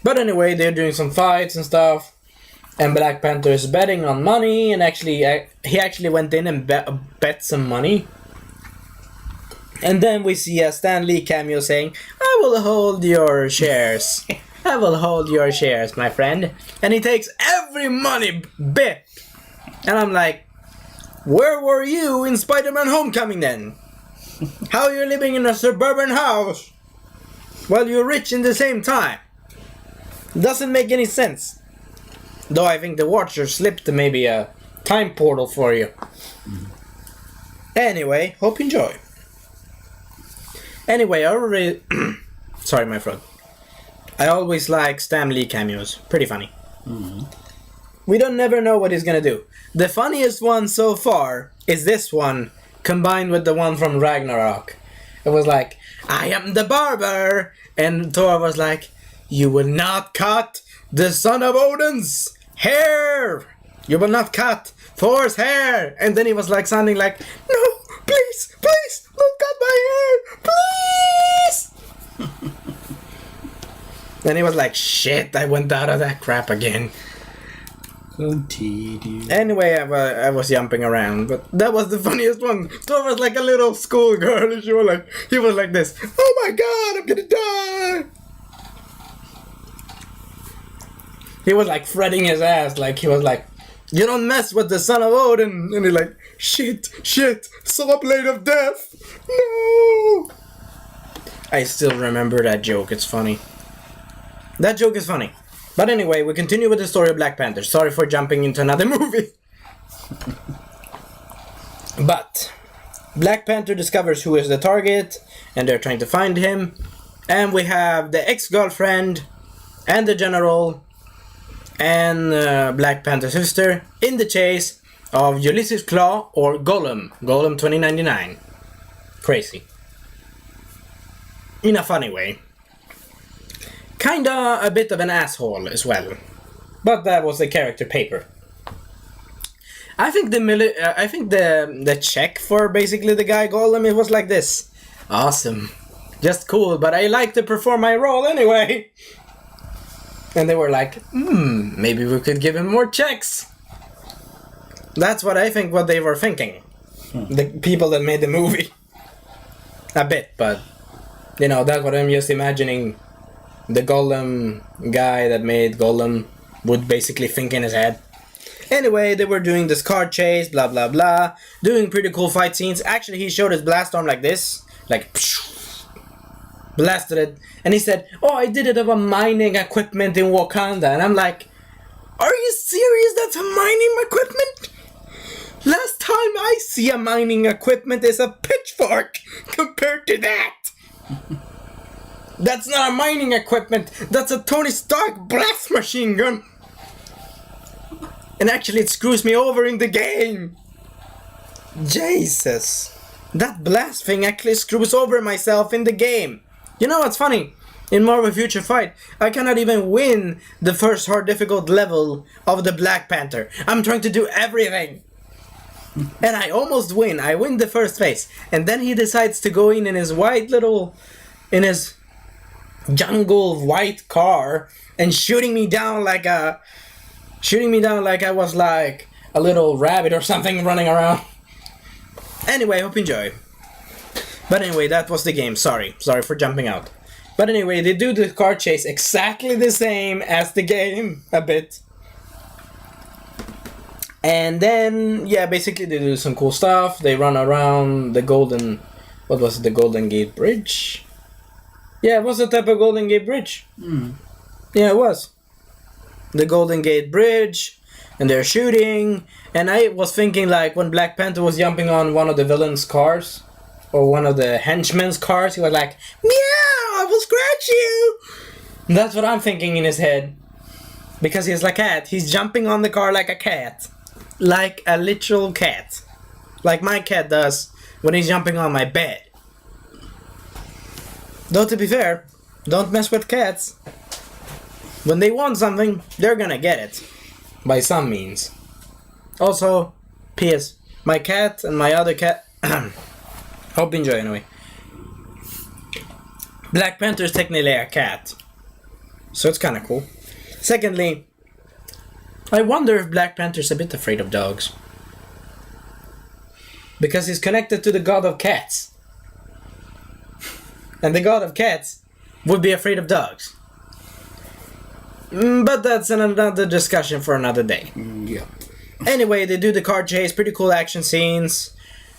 But anyway, they're doing some fights and stuff. And Black Panther is betting on money, and he actually went in and bet some money. And then we see a Stan Lee cameo saying, "I will hold your shares. I will hold your shares, my friend." And he takes every money bit. And I'm like, where were you in Spider-Man Homecoming then? How you're living in a suburban house while you're rich in the same time? Doesn't make any sense. Though I think the Watcher slipped maybe a time portal for you. Anyway, hope you enjoy. Anyway, I already... Sorry, my throat. I always like Stan Lee cameos. Pretty funny. We don't never know what he's gonna do. The funniest one so far is this one, combined with the one from Ragnarok. It was like, "I am the barber!" And Thor was like, "You will not cut the son of Odin's hair! You will not cut Thor's hair!" And then he was like sounding like, "No, please, please, don't cut my hair, please!" Then he was like, "Shit, I went out of that crap again." Continue. Anyway, I was jumping around, but that was the funniest one. Thor was like a little schoolgirl, and he was like this. "Oh my god, I'm gonna die!" He was like fretting his ass, like he was like, "You don't mess with the son of Odin," and he's like, "Shit, saw blade of death, no!" I still remember that joke. It's funny. That joke is funny. But anyway, we continue with the story of Black Panther. Sorry for jumping into another movie. But Black Panther discovers who is the target, and they're trying to find him. And we have the ex-girlfriend and the general and Black Panther's sister in the chase of Ulysses Claw or Gollum. Gollum 2099. Crazy. In a funny way. Kinda a bit of an asshole as well, but that was the character paper. I think the check for basically the guy Gollum, it was like this: "Awesome, just cool, but I like to perform my role anyway." And they were like, maybe we could give him more checks. That's what I think. What they were thinking, the people that made the movie. A bit, but that's what I'm just imagining. The Gollum guy that made Gollum would basically think in his head. Anyway, they were doing this car chase, blah blah blah, doing pretty cool fight scenes. Actually, he showed his blast arm like this, like blasted it, and he said, "Oh, I did it of a mining equipment in Wakanda." And I'm like, are you serious? That's a mining equipment? Last time I see a mining equipment is a pitchfork compared to that. That's not a mining equipment. That's a Tony Stark blast machine gun. And actually it screws me over in the game. Jesus. That blast thing actually screws over myself in the game. You know what's funny? In Marvel Future Fight, I cannot even win the first hard difficult level of the Black Panther. I'm trying to do everything. And I almost win. I win the first phase. And then he decides to go in his white little... in his... jungle white car and shooting me down like I was like a little rabbit or something running around. Anyway, hope you enjoy. But anyway, that was the game. Sorry for jumping out. But anyway, they do the car chase exactly the same as the game a bit. And then basically they do some cool stuff. They run around the Golden Gate Bridge. Yeah, it was a type of Golden Gate Bridge. Yeah, it was. The Golden Gate Bridge, and they're shooting, and I was thinking like when Black Panther was jumping on one of the villain's cars, or one of the henchmen's cars, he was like, "Meow, I will scratch you!" And that's what I'm thinking in his head. Because he's like a cat. He's jumping on the car like a cat. Like a literal cat. Like my cat does when he's jumping on my bed. Though to be fair, don't mess with cats. When they want something, they're gonna get it. By some means. Also, P.S. My cat and my other cat... Hope you enjoy anyway. Black Panther is technically a cat. So it's kind of cool. Secondly, I wonder if Black Panther's a bit afraid of dogs. Because he's connected to the god of cats. And the god of cats would be afraid of dogs. But that's another discussion for another day. Yeah. Anyway, they do the car chase, pretty cool action scenes.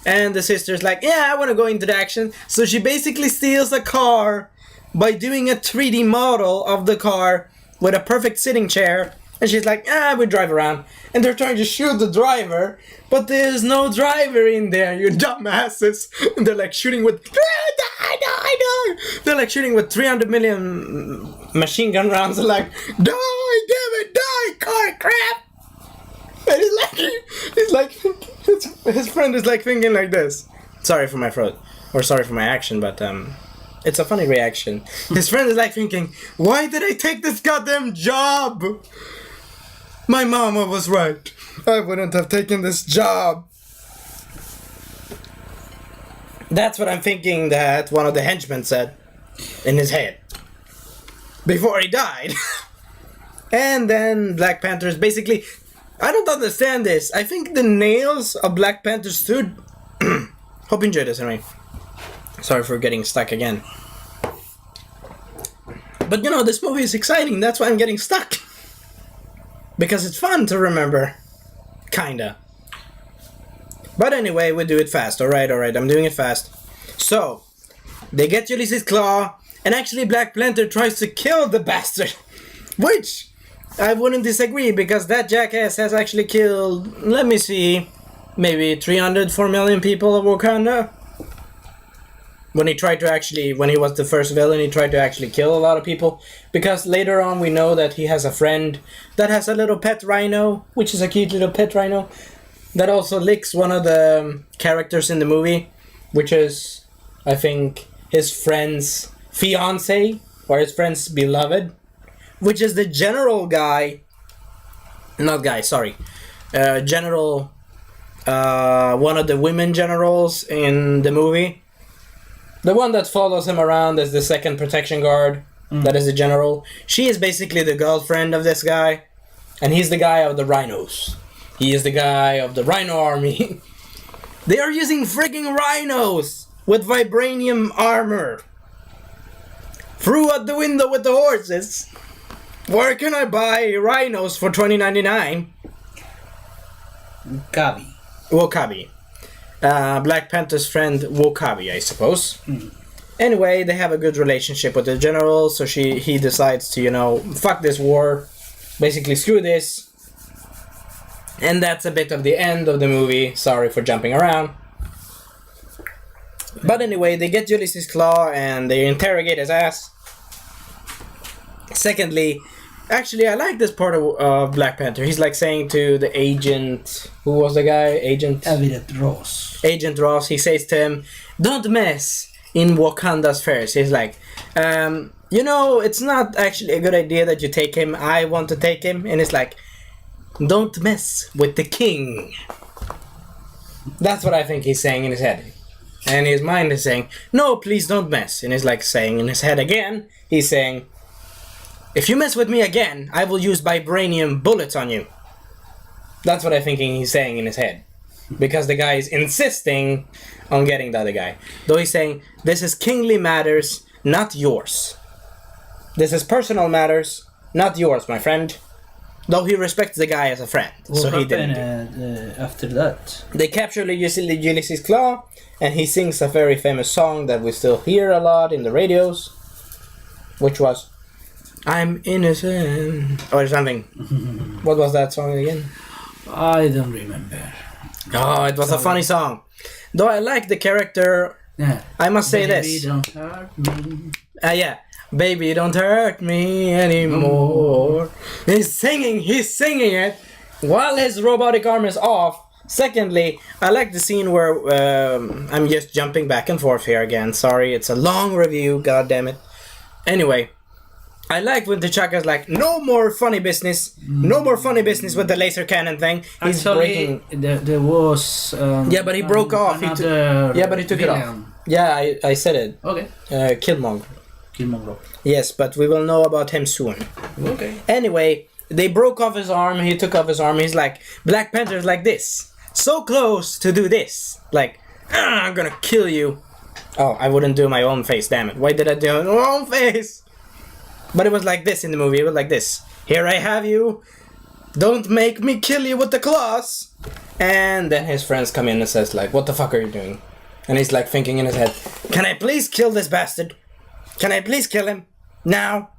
And the sister's like, yeah, I want to go into the action. So she basically steals a car by doing a 3D model of the car with a perfect sitting chair. And she's like, we drive around. And they're trying to shoot the driver, but there's no driver in there, you dumbasses. And they're like shooting with, die. They're like shooting with 300 million machine gun rounds. They're like, die, damn it, die, car crap. And his friend is like thinking like this. Sorry for my throat, or sorry for my action, but it's a funny reaction. His friend is like thinking, why did I take this goddamn job? My mama was right. I wouldn't have taken this job. That's what I'm thinking that one of the henchmen said in his head before he died. And then Black Panther's basically, I don't understand this. I think the nails of Black Panther's suit. Hope you enjoyed this anyway. Sorry for getting stuck again. But you know, this movie is exciting. That's why I'm getting stuck. Because it's fun to remember. Kinda. But anyway, we do it fast. Alright, I'm doing it fast. So, they get Ulysses' claw, and actually Black Panther tries to kill the bastard. Which, I wouldn't disagree, because that jackass has actually killed, let me see, maybe 4 million people of Wakanda. When he was the first villain, he tried to actually kill a lot of people. Because later on we know that he has a friend that has a little pet rhino, which is a cute little pet rhino, that also licks one of the characters in the movie, which is, I think, his friend's fiance, or his friend's beloved, which is the general guy, general, one of the women generals in the movie. The one that follows him around as the second protection guard, that is the general. She is basically the girlfriend of this guy, and he's the guy of the rhinos. He is the guy of the rhino army. They are using freaking rhinos with vibranium armor. Through out the window with the horses. Where can I buy rhinos for $20.99? Wakabi. Black Panther's friend Wakabi, I suppose. Anyway, they have a good relationship with the general, so he decides to, fuck this war. Basically, screw this. And that's a bit of the end of the movie. Sorry for jumping around. But anyway, they get Ulysses' claw and they interrogate his ass. Secondly, actually, I like this part of Black Panther. He's like saying to the agent... Who was the guy? Agent Ross. Agent Ross, he says to him, don't mess in Wakanda's affairs. He's like, it's not actually a good idea that you take him. I want to take him. And it's like, don't mess with the king. That's what I think he's saying in his head. And his mind is saying, no, please don't mess. And he's like saying in his head again, he's saying, if you mess with me again, I will use vibranium bullets on you. That's what I think he's saying in his head. Because the guy is insisting on getting the other guy. Though he's saying, this is kingly matters, not yours. This is personal matters, not yours, my friend. Though he respects the guy as a friend. What happened after that? They capture Ulysses' claw, and he sings a very famous song that we still hear a lot in the radios. Which was, I'm innocent, or something. What was that song again? I don't remember. Oh, it was a funny song. Though I like the character, I must say this. Baby, don't hurt me. Yeah. Baby, don't hurt me anymore. He's singing it while his robotic arm is off. Secondly, I like the scene where I'm just jumping back and forth here again. Sorry, it's a long review, god damn it. Anyway, I like when T'Chaka's like, no more funny business. No more funny business with the laser cannon thing. He's actually, breaking. There was. Yeah, but he broke off. He took it off. Yeah, I said it. Okay. Killmonger. Killmonger. Yes, but we will know about him soon. Okay. Anyway, they broke off his arm. He took off his arm. He's like, Black Panther's like this. So close to do this. Like, I'm gonna kill you. Oh, I wouldn't do my own face, damn it. Why did I do my own face? But it was like this in the movie. It was like this. Here I have you. Don't make me kill you with the claws. And then his friends come in and says like, what the fuck are you doing? And he's like thinking in his head, can I please kill this bastard? Can I please kill him? Now?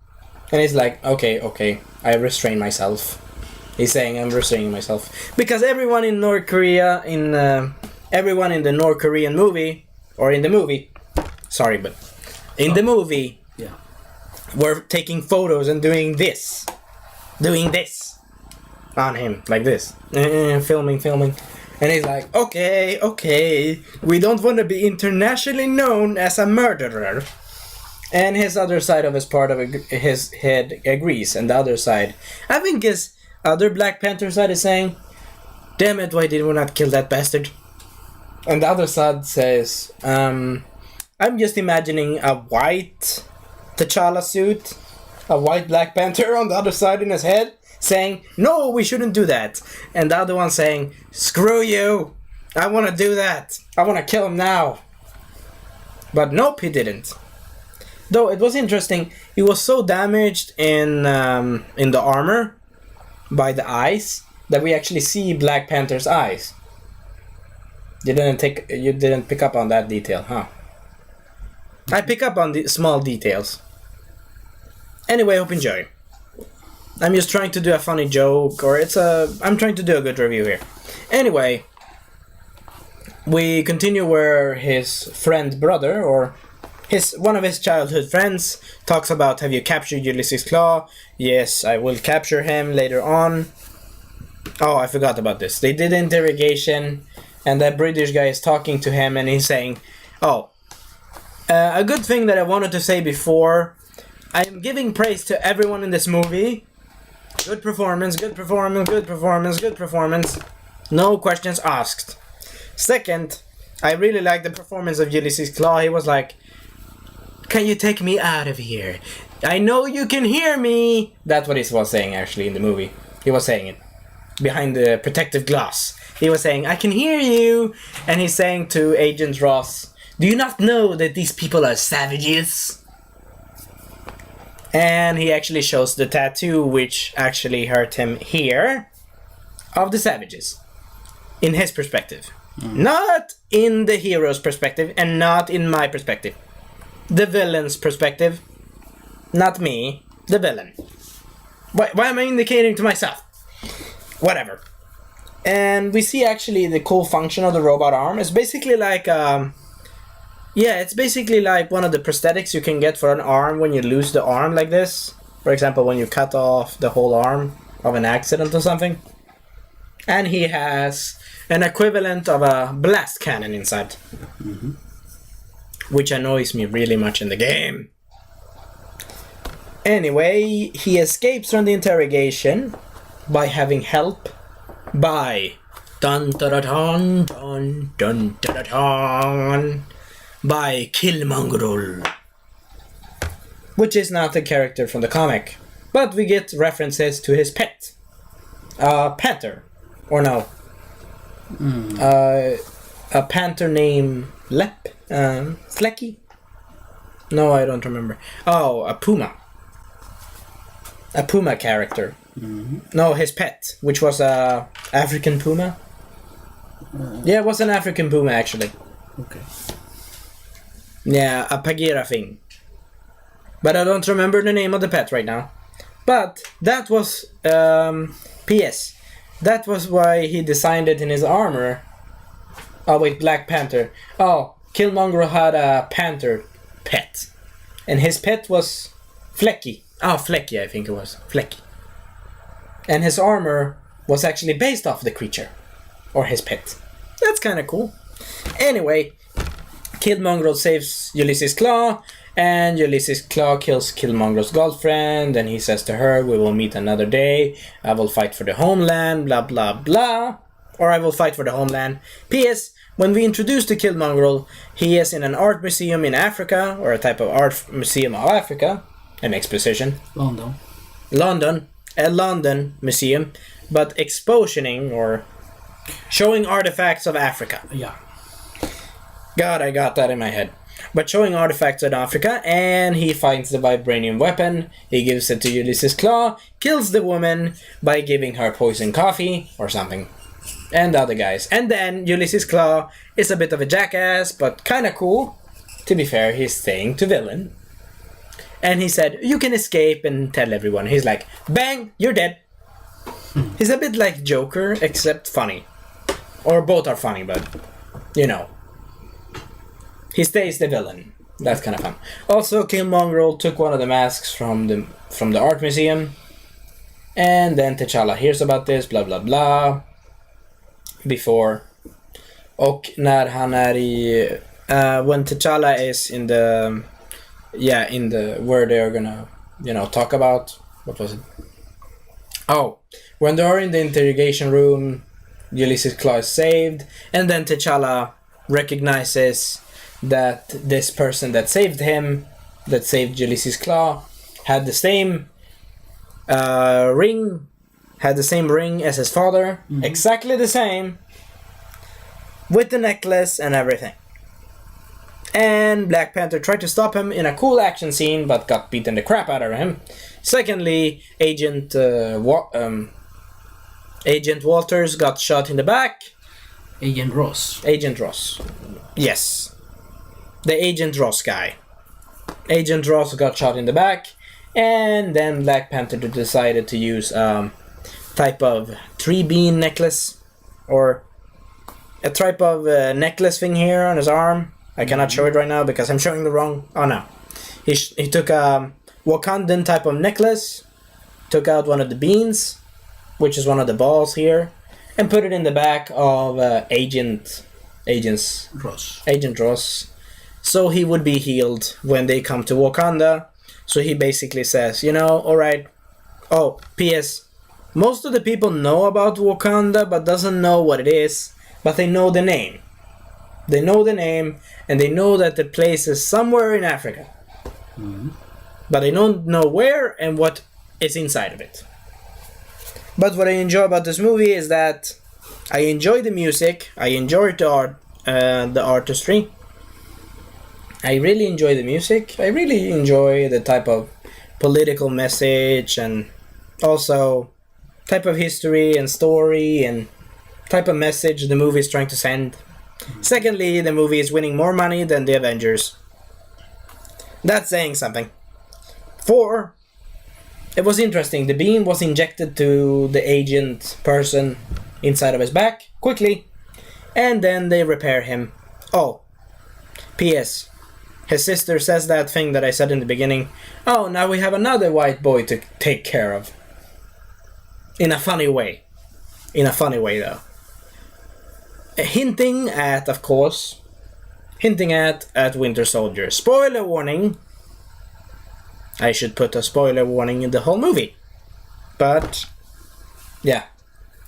And he's like, okay, I restrain myself. He's saying, I'm restraining myself. Because everyone in North Korea, everyone in the North Korean movie, or in the movie, sorry, but in the movie, Yeah. were taking photos and doing this on him, like this. Filming. And he's like, okay, we don't want to be internationally known as a murderer. And his other side of his part of his head agrees, and the other side, I think his other Black Panther side is saying, damn it, why did we not kill that bastard? And the other side says, I'm just imagining a white T'Challa suit, a white Black Panther on the other side in his head, saying, no, we shouldn't do that. And the other one saying, screw you, I want to do that. I want to kill him now. But nope, he didn't. Though it was interesting, he was so damaged in the armor by the eyes that we actually see Black Panther's eyes. You didn't pick up on that detail, huh? I pick up on the small details. Anyway, hope you enjoy. I'm just trying to do a funny joke, or I'm trying to do a good review here. Anyway, we continue where his brother, or one of his childhood friends, talks about, have you captured Ulysses Claw? Yes, I will capture him later on. Oh, I forgot about this. They did an interrogation, and that British guy is talking to him, and he's saying, a good thing that I wanted to say before, I am giving praise to everyone in this movie. Good performance. No questions asked. Second, I really like the performance of Ulysses Claw. He was like, can you take me out of here? I know you can hear me. That's what he was saying actually in the movie. He was saying it behind the protective glass. He was saying, I can hear you. And he's saying to Agent Ross, do you not know that these people are savages? And he actually shows the tattoo, which actually hurt him here, of the savages. In his perspective. Not in the hero's perspective, and not in my perspective. The villain's perspective. Not me, the villain. Why am I indicating to myself? Whatever. And we see actually the cool function of the robot arm. It's basically like it's basically like one of the prosthetics you can get for an arm when you lose the arm like this. For example, when you cut off the whole arm of an accident or something. And he has an equivalent of a blast cannon inside. Mm-hmm. Which annoys me really much in the game. Anyway, he escapes from the interrogation by having help by by Killmonger, which is not a character from the comic, but we get references to his pet, Panther, or no, a panther named Flecky. No, I don't remember. Oh, a puma character. Mm-hmm. No, his pet, which was a African puma. Yeah, it was an African puma actually. Okay. Yeah, a Bagheera thing. But I don't remember the name of the pet right now. But that was P.S. That was why he designed it in his armor. Oh wait, Black Panther. Oh, Killmonger had a panther pet, and his pet was Flecky. Oh, Flecky, I think it was Flecky. And his armor was actually based off the creature, or his pet. That's kind of cool. Anyway, Killmonger saves Ulysses Claw, and Ulysses Claw kills Killmonger's girlfriend, and he says to her, we will meet another day, I will fight for the homeland, blah blah blah. or I will fight for the homeland. P.S. When we introduce the Killmongrel, he is in an art museum in Africa, or a type of art museum of Africa, an exposition. London, a London museum, but expositioning or showing artifacts of Africa. Yeah. God, I got that in my head. But showing artifacts in Africa, and he finds the vibranium weapon. He gives it to Ulysses Claw, kills the woman by giving her poison coffee or something, and the other guys. And then Ulysses Claw is a bit of a jackass, but kind of cool. To be fair, he's staying to villain. And he said, you can escape and tell everyone. He's like, bang, you're dead. He's a bit like Joker, except funny. Or both are funny, but, you know. He stays the villain. That's kind of fun. Also, Killmongrel took one of the masks from the art museum. And then T'Challa hears about this, blah blah blah. Before. Och när han är i... when T'Challa is in the... Yeah, in the... Where they're gonna, you know, talk about... What was it? Oh, when they're in the interrogation room, Ulysses Claw is saved. And then T'Challa recognizes that this person that saved him, that saved Ulysses Claw, had the same ring, as his father, exactly the same, with the necklace and everything. And Black Panther tried to stop him in a cool action scene, but got beaten the crap out of him. Secondly, Agent Walters got shot in the back. Agent Ross. Yes. The Agent Ross guy. Agent Ross got shot in the back, and then Black Panther decided to use type of tree bean necklace, or a type of necklace thing here on his arm. I cannot show it right now because I'm showing the wrong... Oh no. He took a Wakandan type of necklace, took out one of the beans, which is one of the balls here, and put it in the back of Agent Ross. So he would be healed when they come to Wakanda. So he basically says, you know, alright. Oh, P.S. Most of the people know about Wakanda, but doesn't know what it is. But they know the name. They know the name, and they know that the place is somewhere in Africa. But they don't know where and what is inside of it. But what I enjoy about this movie is that I enjoy the music. I enjoy the art, the artistry. I really enjoy the music. I really enjoy the type of political message and also type of history and story and type of message the movie is trying to send. Secondly, the movie is winning more money than the Avengers. That's saying something. 4. It was interesting. The beam was injected to the agent person inside of his back quickly, and then they repair him. Oh, P.S. His sister says that thing that I said in the beginning. Oh, now we have another white boy to take care of. In a funny way. In a funny way, though. Hinting at Winter Soldier. Spoiler warning. I should put a spoiler warning in the whole movie. But, yeah.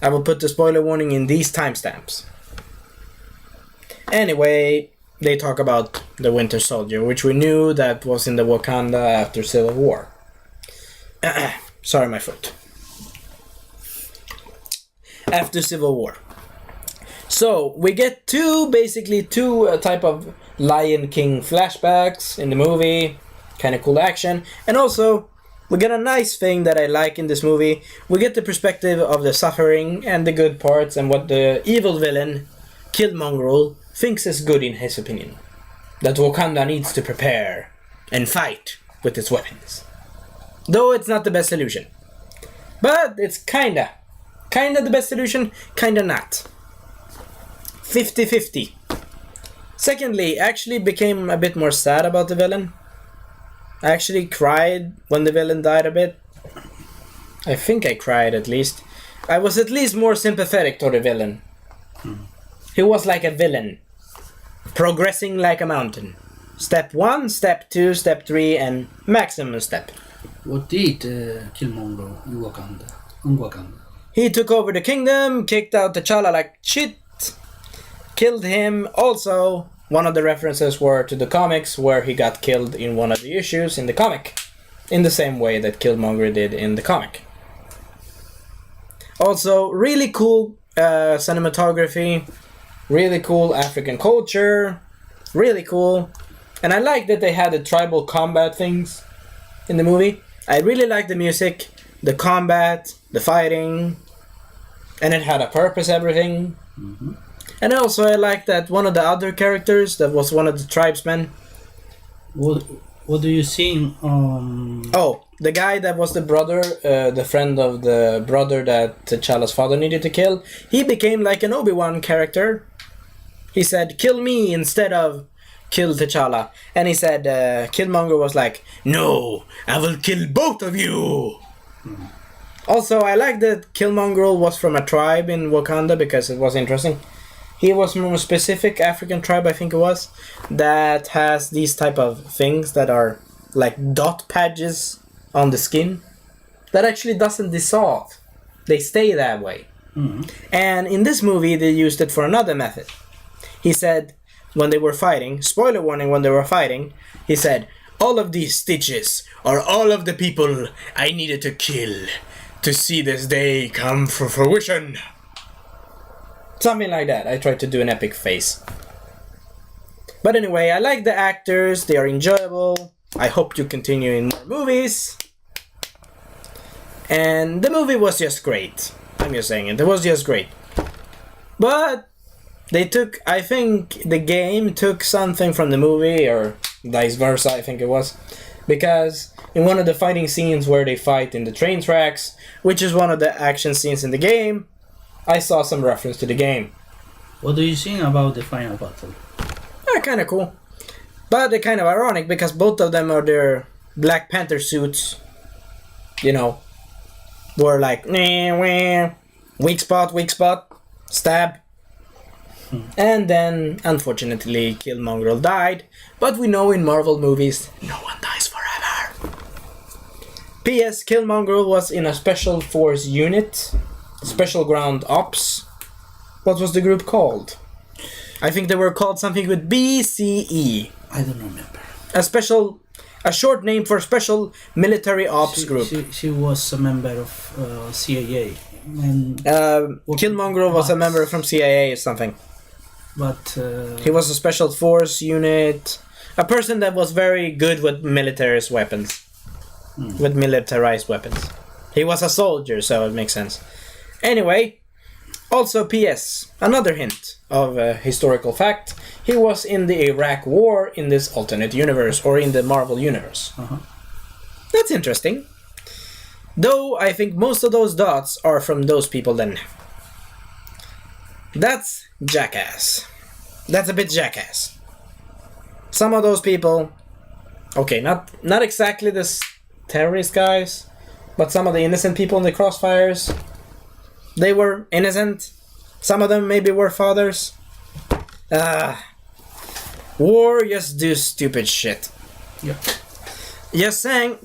I will put the spoiler warning in these timestamps. Anyway, they talk about the Winter Soldier, which we knew that was in the Wakanda after Civil War. Sorry, my foot. After Civil War. So, we get two type of Lion King flashbacks in the movie. Kind of cool action. And also, we get a nice thing that I like in this movie. We get the perspective of the suffering and the good parts and what the evil villain, Killmongrel, thinks is good in his opinion. That Wakanda needs to prepare and fight with its weapons. Though it's not the best solution. But it's kinda the best solution, kinda not. 50-50. Secondly, I actually became a bit more sad about the villain. I actually cried when the villain died a bit. I think I cried at least. I was at least more sympathetic to the villain. He was like a villain. Progressing like a mountain. Step 1, step 2, step 3, and maximum step. What did Killmongrel in Wakanda? He took over the kingdom, kicked out T'Challa like shit, killed him. Also, one of the references were to the comics where he got killed in one of the issues in the comic, in the same way that Killmonger did in the comic. Also, really cool cinematography, really cool African culture, really cool. And I like that they had the tribal combat things in the movie. I really like the music, the combat, the fighting, and it had a purpose, everything. Mm-hmm. And also I like that one of the other characters, that was one of the tribesmen. What do you see? Oh, the guy that was the brother, the friend of the brother that T'Challa's father needed to kill, he became like an Obi-Wan character. He said, "Kill me instead of kill T'Challa." And he said, Killmonger was like, "No, I will kill both of you." Also, I like that Killmonger was from a tribe in Wakanda because it was interesting. He was from a specific African tribe, I think it was, that has these type of things that are like dot patches on the skin that actually doesn't dissolve. They stay that way. Mm-hmm. And in this movie, they used it for another method. He said, when they were fighting, spoiler warning, when they were fighting, he said, "All of these stitches are all of the people I needed to kill to see this day come for fruition." Something like that. I tried to do an epic face. But anyway, I like the actors. They are enjoyable. I hope to continue in more movies. And the movie was just great. I'm just saying it. It was just great. But they took, I think the game took something from the movie, or vice versa, I think it was. Because in one of the fighting scenes where they fight in the train tracks, which is one of the action scenes in the game, I saw some reference to the game. What do you think about the final battle? Kind of cool. But they're kind of ironic because both of them are their Black Panther suits. You know, were like, weak spot, stab. And then, unfortunately, Killmonger died. But we know in Marvel movies, no one dies forever. P.S. Killmonger was in a Special Force unit. Special Ground Ops. What was the group called? I think they were called something with BCE. I don't remember. A short name for Special Military Ops Group. She was a member of CIA. And Killmonger was a member from CIA or something. But he was a Special Force unit. A person that was very good with militarized weapons. With militarized weapons. He was a soldier, so it makes sense. Anyway, also P.S. Another hint of a historical fact. He was in the Iraq War in this alternate universe, or in the Marvel universe. Uh-huh. That's interesting. Though I think most of those dots are from those people then. That's jackass. That's a bit jackass. Some of those people, okay, not exactly the terrorist guys, but some of the innocent people in the crossfires, they were innocent. Some of them maybe were fathers. War, just do stupid shit. Yeah. Just saying,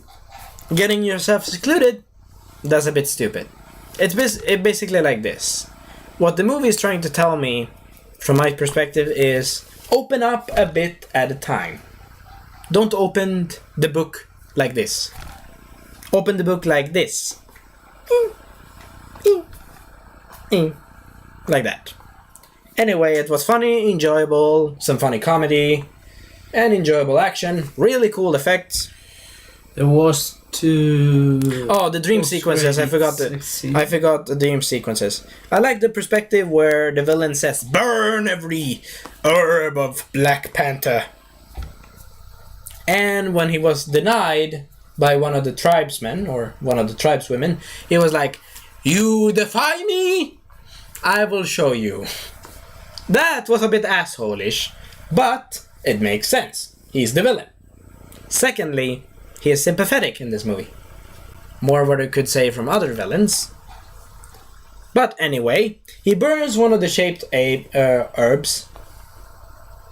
getting yourself secluded, that's a bit stupid. It's basically like this. What the movie is trying to tell me, from my perspective, is open up a bit at a time. Don't open the book like this. Open the book like this. Like that. Anyway, it was funny, enjoyable, some funny comedy, and enjoyable action. Really cool effects. There was two. Oh, the dream sequences. I forgot the dream sequences. I like the perspective where the villain says, "Burn every herb of Black Panther." And when he was denied by one of the tribesmen, or one of the tribeswomen, he was like, "You defy me? I will show you." That was a bit asshole-ish, but it makes sense. He's the villain. Secondly, he is sympathetic in this movie. More what I could say from other villains. But anyway, he burns one of the shaped herbs.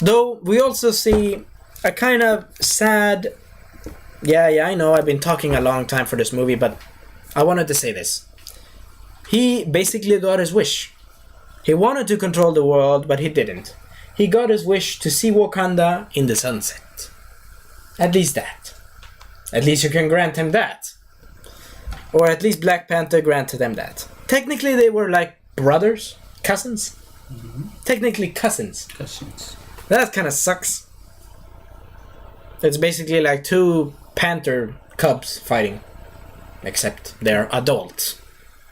Though we also see a kind of sad... Yeah, I know I've been talking a long time for this movie, but I wanted to say this. he basically got his wish. He wanted to control the world, but he didn't. He got his wish to see Wakanda in the sunset. At least that. At least you can grant him that. Or at least Black Panther granted them that. Technically they were like brothers, cousins. Technically cousins. That kind of sucks. It's basically like two panther cubs fighting. Except they're adults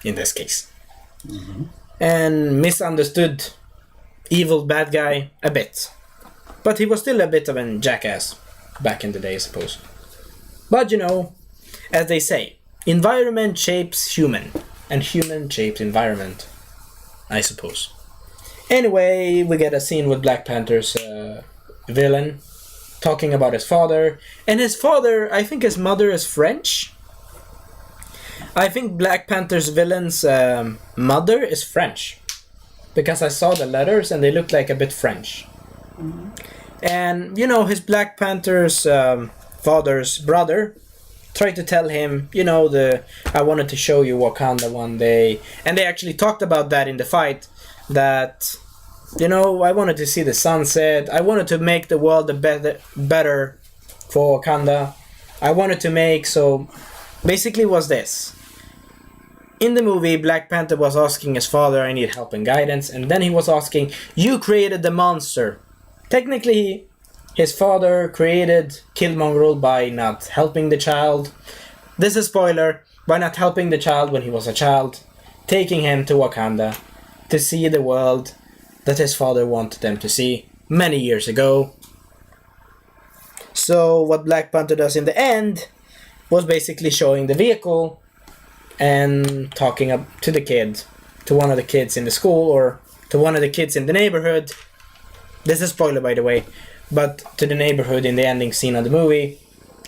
in this case. And misunderstood evil bad guy a bit. But he was still a bit of a jackass back in the day, I suppose. But you know, as they say, environment shapes human, and human shapes environment, I suppose. Anyway, we get a scene with Black Panther's villain talking about his father. And his father, I think his mother is French. I think Black Panther's villain's mother is French. Because I saw the letters and they looked like a bit French. And, you know, his Black Panther's father's brother tried to tell him, you know, I wanted to show you Wakanda one day. And they actually talked about that in the fight. That, you know, I wanted to see the sunset. I wanted to make the world better for Wakanda. I wanted to make, so basically was this. In the movie, Black Panther was asking his father, I need help and guidance. And then he was asking, you created the monster. Technically, his father created Killmonger by not helping the child. This is spoiler. By not helping the child when he was a child. Taking him to Wakanda to see the world that his father wanted them to see many years ago. So what Black Panther does in the end was basically showing the vehicle and talking up to the kid, to one of the kids in the school or to one of the kids in the neighborhood. This is spoiler, by the way, but to the neighborhood in the ending scene of the movie,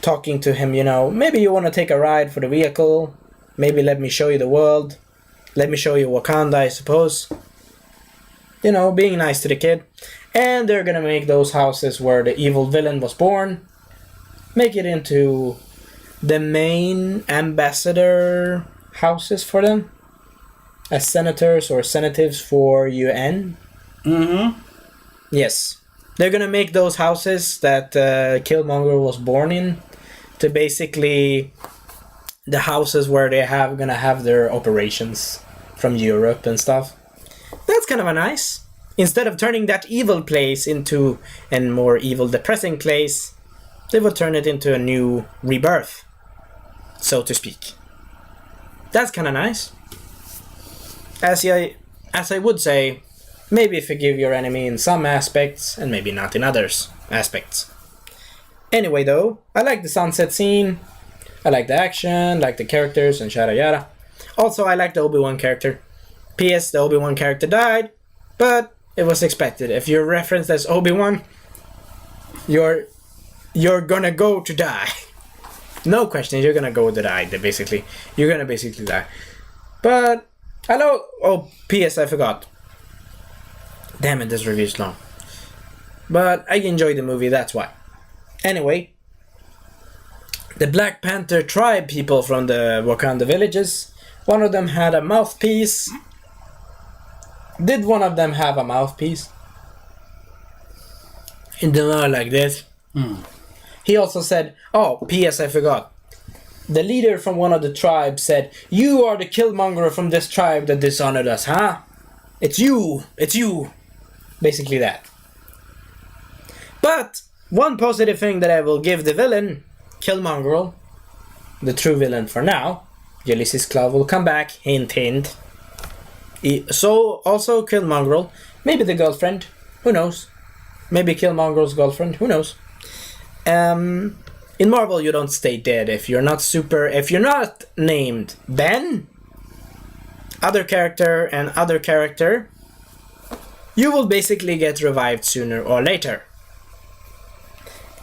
talking to him, you know, maybe you want to take a ride for the vehicle, maybe let me show you the world, let me show you Wakanda, I suppose. You know, being nice to the kid. And they're gonna make those houses where the evil villain was born, make it into the main ambassador houses for them, as senators or senatives for UN. Yes, they're gonna make those houses that Killmonger was born in to basically the houses where they gonna have their operations from Europe and stuff. That's kind of a nice. Instead of turning that evil place into a more evil, depressing place, they would turn it into a new rebirth, so to speak. That's kind of nice. As I would say, maybe forgive your enemy in some aspects, and maybe not in others aspects. Anyway though, I like the sunset scene, I like the action, like the characters, and yada yada. Also, I like the Obi-Wan character. P.S. The Obi-Wan character died, but it was expected. If you're referenced as Obi-Wan, you're gonna go to die. No question, you're gonna go to die, basically. You're gonna basically die. But, hello. Oh, P.S. I forgot. Damn it, this review is long. But I enjoyed the movie, that's why. Anyway, the Black Panther tribe people from the Wakanda villages, one of them had a mouthpiece. Did one of them have a mouthpiece? In the mouth like this. He also said, oh, P.S. I forgot. The leader from one of the tribes said, you are the Killmonger from this tribe that dishonored us, huh? It's you! It's you! Basically that. But one positive thing that I will give the villain, Killmonger, the true villain for now, Ulysses Claw will come back, hint hint. So also Killmonger, maybe the girlfriend, who knows? Maybe Killmonger's girlfriend, who knows? In Marvel you don't stay dead if you're not named Ben, other character and other character, you will basically get revived sooner or later.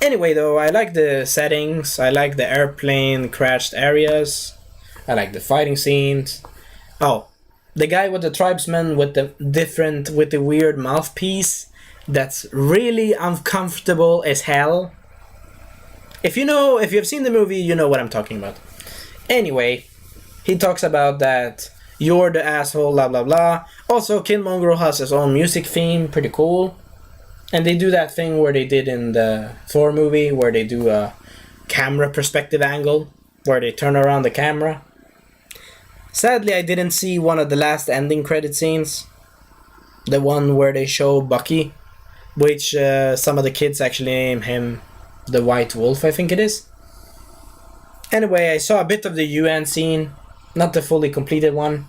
Anyway though, I like the settings, I like the airplane crashed areas, I like the fighting scenes. Oh, the guy with the tribesman with the weird mouthpiece, that's really uncomfortable as hell. If you've seen the movie, you know what I'm talking about. Anyway, he talks about that You're the asshole, blah blah blah. Also, Killmonger has his own music theme, pretty cool. And they do that thing where they did in the Thor movie, where they do a camera perspective angle, where they turn around the camera. Sadly, I didn't see one of the last ending credit scenes. The one where they show Bucky, which some of the kids actually name him the White Wolf, I think it is. Anyway, I saw a bit of the UN scene, not the fully completed one,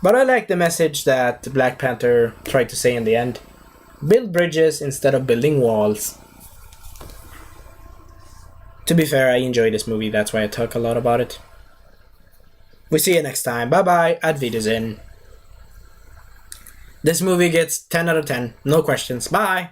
but I like the message that Black Panther tried to say in the end. Build bridges instead of building walls. To be fair, I enjoy this movie, that's why I talk a lot about it. We see you next time. Bye bye. Ad Wiedersehen. This movie gets 10 out of 10. No questions. Bye.